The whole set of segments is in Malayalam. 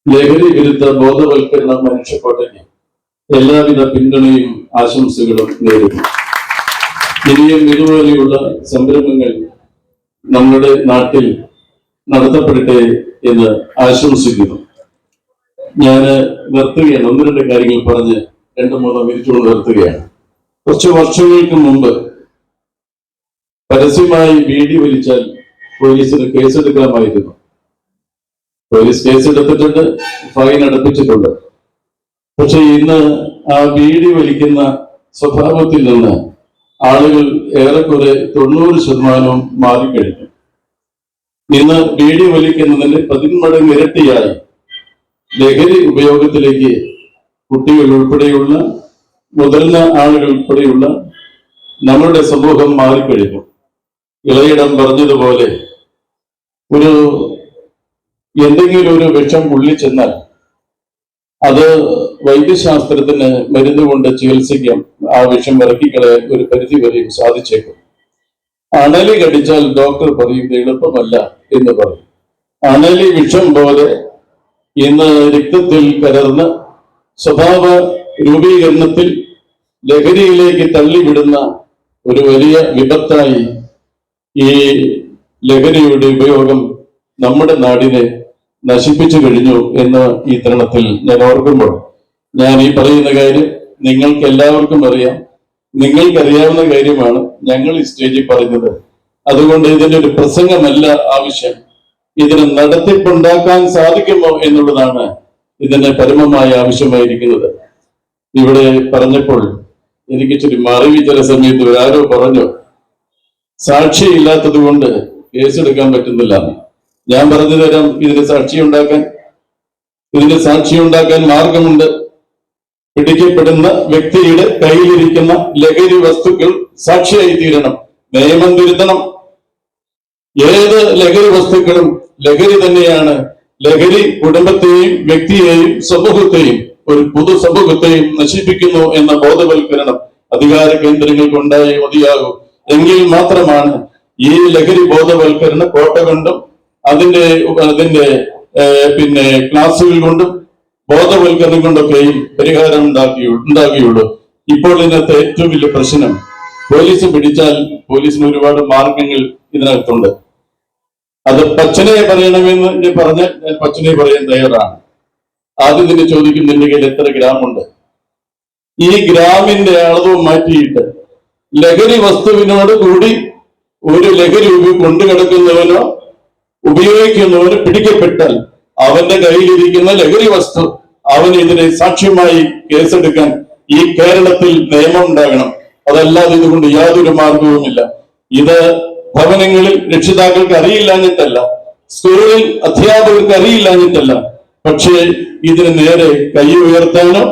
ലഹരി വിരുദ്ധ ബോധവൽക്കരണ മനുഷ്യക്കോട്ടയ്ക്ക് എല്ലാവിധ പിന്തുണയും ആശംസകളും നേരുന്നു. ഇനിയും ഇതുപോലെയുള്ള സംരംഭങ്ങൾ നമ്മുടെ നാട്ടിൽ നടത്തപ്പെടട്ടെ എന്ന് ആശംസിക്കുന്നു. ഞാൻ നിർത്തുകയാണ്. ഒന്ന് രണ്ട് കാര്യങ്ങൾ പറഞ്ഞ് 2-3 മിനിറ്റുകൾ നിർത്തുകയാണ്. കുറച്ച് വർഷങ്ങൾക്ക് മുമ്പ് പരസ്യമായി ബീഡി വലിച്ചാൽ പോലീസിന് കേസെടുക്കാമായിരുന്നു. പോലീസ് കേസെടുത്തിട്ടുണ്ട്, ഫൈൻ അടപ്പിച്ചിട്ടുണ്ട്. പക്ഷെ ഇന്ന് ആ ബീഡി വലിക്കുന്ന സ്വഭാവത്തിൽ നിന്ന് ആളുകൾ ഏറെക്കുറെ 90% മാറിക്കഴിഞ്ഞു. ഇന്ന് ബീഡി വലിക്കുന്നതിന് 10 മടങ്ങ് ഇരട്ടിയായി ലഹരി ഉപയോഗത്തിലേക്ക് കുട്ടികൾ ഉൾപ്പെടെയുള്ള മുതിർന്ന ആളുകൾ ഉൾപ്പെടെയുള്ള നമ്മുടെ സമൂഹം മാറിക്കഴിഞ്ഞു. ഇളയിടം പറഞ്ഞതുപോലെ എന്തെങ്കിലും ഒരു വിഷം ഉള്ളിച്ചെന്നാൽ അത് വൈദ്യശാസ്ത്രത്തിന് മരുന്ന് കൊണ്ട് ചികിത്സിക്കാം. ആ വിഷം ഇറക്കിക്കളയാൻ ഒരു പരിധി വരെയും സാധിച്ചേക്കും. അണലി കടിച്ചാൽ ഡോക്ടർ പറയും ഇത് എളുപ്പമല്ല എന്ന് പറയും. അണലി വിഷം പോലെ ഇന്ന് രക്തത്തിൽ കലർന്ന് സ്വഭാവ രൂപീകരണത്തിൽ ലഹരിയിലേക്ക് തള്ളിവിടുന്ന ഒരു വലിയ വിപത്തായി ഈ ലഹരിയുടെ ഉപയോഗം നമ്മുടെ നാടിനെ നശിപ്പിച്ചു കഴിഞ്ഞു എന്ന് ഈ തരുണത്തിൽ ഞാൻ ഓർക്കുമ്പോൾ, ഞാൻ ഈ പറയുന്ന കാര്യം നിങ്ങൾക്ക് എല്ലാവർക്കും അറിയാം, നിങ്ങൾക്കറിയാവുന്ന കാര്യമാണ് ഞങ്ങൾ ഈ സ്റ്റേജിൽ പറയുന്നത്. അതുകൊണ്ട് ഇതിന്റെ ഒരു പ്രസംഗമല്ല ആവശ്യം, ഇതിന് നടത്തിപ്പുണ്ടാക്കാൻ സാധിക്കുമോ എന്നുള്ളതാണ് ഇതിന് പരമമായ ആവശ്യമായിരിക്കുന്നത്. ഇവിടെ പറഞ്ഞപ്പോൾ എനിക്ക് ഇച്ചിരി മറിവി. ചില സമയത്ത് ആരോ പറഞ്ഞു സാക്ഷിയില്ലാത്തത് കൊണ്ട് കേസെടുക്കാൻ പറ്റുന്നില്ല. ഞാൻ പറഞ്ഞു തരാം, ഇതിന് സാക്ഷിയുണ്ടാക്കാൻ മാർഗമുണ്ട്. പിടിക്കപ്പെടുന്ന വ്യക്തിയുടെ കയ്യിലിരിക്കുന്ന ലഹരി വസ്തുക്കൾ സാക്ഷിയായി തീരണം. നിയമം തിരുത്തണം. ഏത് ലഹരി വസ്തുക്കളും ലഹരി തന്നെയാണ്. ലഹരി കുടുംബത്തെയും വ്യക്തിയെയും സമൂഹത്തെയും ഒരു പൊതു സമൂഹത്തെയും നശിപ്പിക്കുന്നു എന്ന ബോധവൽക്കരണം അധികാര കേന്ദ്രങ്ങൾക്ക് ഉണ്ടായേ മതിയാകൂ. എങ്കിൽ മാത്രമാണ് ഈ ലഹരി ബോധവൽക്കരണ കോട്ട കൊണ്ടും അതിന്റെ ക്ലാസുകൾ കൊണ്ടും ബോധവൽക്കരണം കൊണ്ടൊക്കെയും പരിഹാരം ഉണ്ടാകുകയുള്ളൂ. ഇപ്പോൾ ഇതിനകത്ത് ഏറ്റവും വലിയ പ്രശ്നം, പോലീസ് പിടിച്ചാൽ പോലീസിന് ഒരുപാട് മാർഗങ്ങൾ ഇതിനകത്തുണ്ട്. അത് പച്ചനെ പറയണമെന്ന് പറഞ്ഞാൽ ഞാൻ പച്ചനെ പറയാൻ തയ്യാറാണ്. ആദ്യം തന്നെ ചോദിക്കും, നിന്റെ കയ്യിൽ എത്ര ഗ്രാമുണ്ട്? ഈ ഗ്രാമിന്റെ അളവ് മാറ്റിയിട്ട് ലഹരി വസ്തുവിനോട് കൂടി ഒരു ലഹരി കൊണ്ടുകിടക്കുന്നവനോ ഉപയോഗിക്കുന്നവന് പിടിക്കപ്പെട്ടാൽ അവന്റെ കയ്യിലിരിക്കുന്ന ലഹരി വസ്തു അവന് ഇതിനെ സാക്ഷ്യമായി കേസെടുക്കാൻ ഈ കേരളത്തിൽ നിയമം ഉണ്ടാകണം. അതല്ലാതെ ഇതുകൊണ്ട് യാതൊരു മാർഗവുമില്ല. ഇത് ഭവനങ്ങളിൽ രക്ഷിതാക്കൾക്ക് അറിയില്ലാഞ്ഞിട്ടല്ല, സ്കൂളിൽ അധ്യാപകർക്ക് അറിയില്ലാഞ്ഞിട്ടല്ല. പക്ഷേ ഇതിന് നേരെ കൈ ഉയർത്താനോ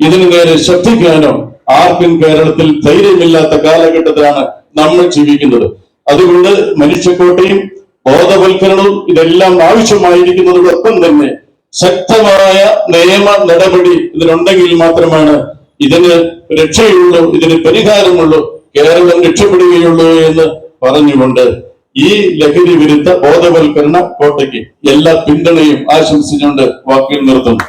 ഇതിന് നേരെ ശ്രദ്ധിക്കാനോ ആർക്കും കേരളത്തിൽ ധൈര്യമില്ലാത്ത കാലഘട്ടത്തിലാണ് നമ്മൾ ജീവിക്കുന്നത്. അതുകൊണ്ട് മനുഷ്യക്കോട്ടയും ബോധവൽക്കരണവും ഇതെല്ലാം ആവശ്യമായിരിക്കുന്നതോടൊപ്പം തന്നെ ശക്തമായ നിയമ നടപടി ഇതിനുണ്ടെങ്കിൽ മാത്രമാണ് ഇതിന് രക്ഷയുള്ളൂ, ഇതിന് പരിഹാരമുള്ളൂ, കേരളം രക്ഷപ്പെടുകയുള്ളൂ എന്ന് പറഞ്ഞുകൊണ്ട് ഈ ലഹരി വിരുദ്ധ ബോധവൽക്കരണ കോട്ടയ്ക്ക് എല്ലാ പിന്തുണയും ആശംസിച്ചുകൊണ്ട് വാക്കുകൾ നിർത്തുന്നു.